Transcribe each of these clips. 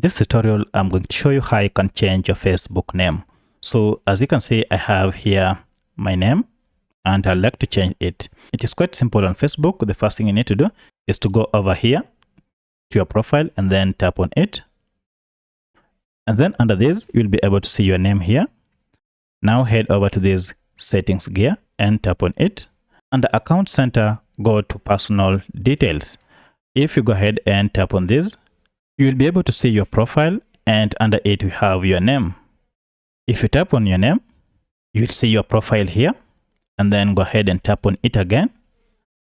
this tutorial, I'm going to show you how you can change your Facebook name. So as you can see, I have here my name and I'd like to change it. It is quite simple on Facebook. The first thing you need to do is to go over here to your profile and then tap on it. And then under this, you'll be able to see your name here. Now head over to this settings gear and tap on it. Under account center, go to personal details. If you go ahead and tap on this, you will be able to see your profile, and under it we have your name. If you tap on your name, you will see your profile here, and then go ahead and tap on it again.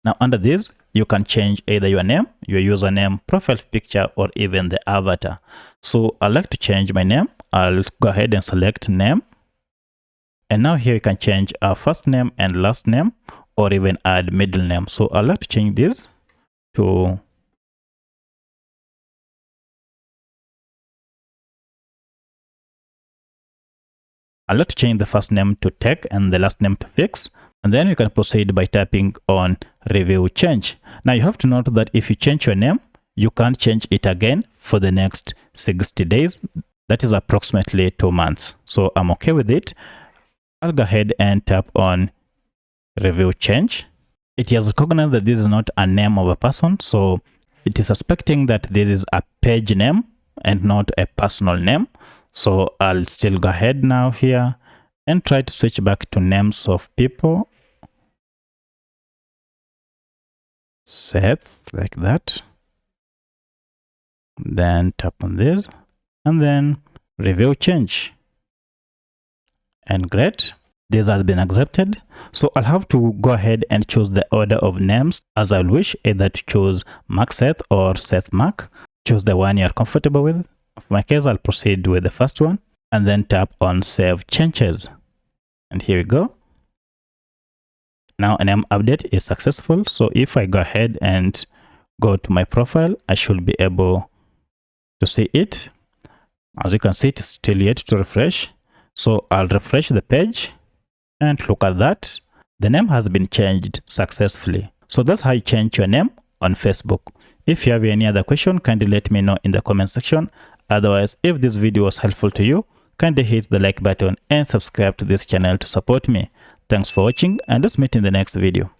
Now under this, you can change either your name, your username, profile picture, or even the avatar. So I'd like to change my name. I'll go ahead and select name. And now here you can change our first name and last name, or even add middle name. So I'd like to change this to change the first name to Tech and the last name to Fix. And then you can proceed by tapping on Review Change. Now you have to note that if you change your name, you can't change it again for the next 60 days. That is approximately 2 months. So I'm okay with it. I'll go ahead and tap on Review Change. It has recognized that this is not a name of a person. So it is suspecting that this is a page name and not a personal name. So I'll still go ahead now here and try to switch back to names of people. Seth, like that. Then tap on this and then Review Change. And great, this has been accepted. So I'll have to go ahead and choose the order of names as I wish, either to choose Mark Seth or Seth Mark. Choose the one you're comfortable with. For my case, I'll proceed with the first one and then tap on Save Changes. And here we go. Now a name update is successful. So if I go ahead and go to my profile, I should be able to see it. As you can see, it's still yet to refresh. So I'll refresh the page and look at that. The name has been changed successfully. So that's how you change your name on Facebook. If you have any other question, kindly let me know in the comment section. Otherwise, if this video was helpful to you, kindly hit the like button and subscribe to this channel to support me. Thanks for watching, and let's meet in the next video.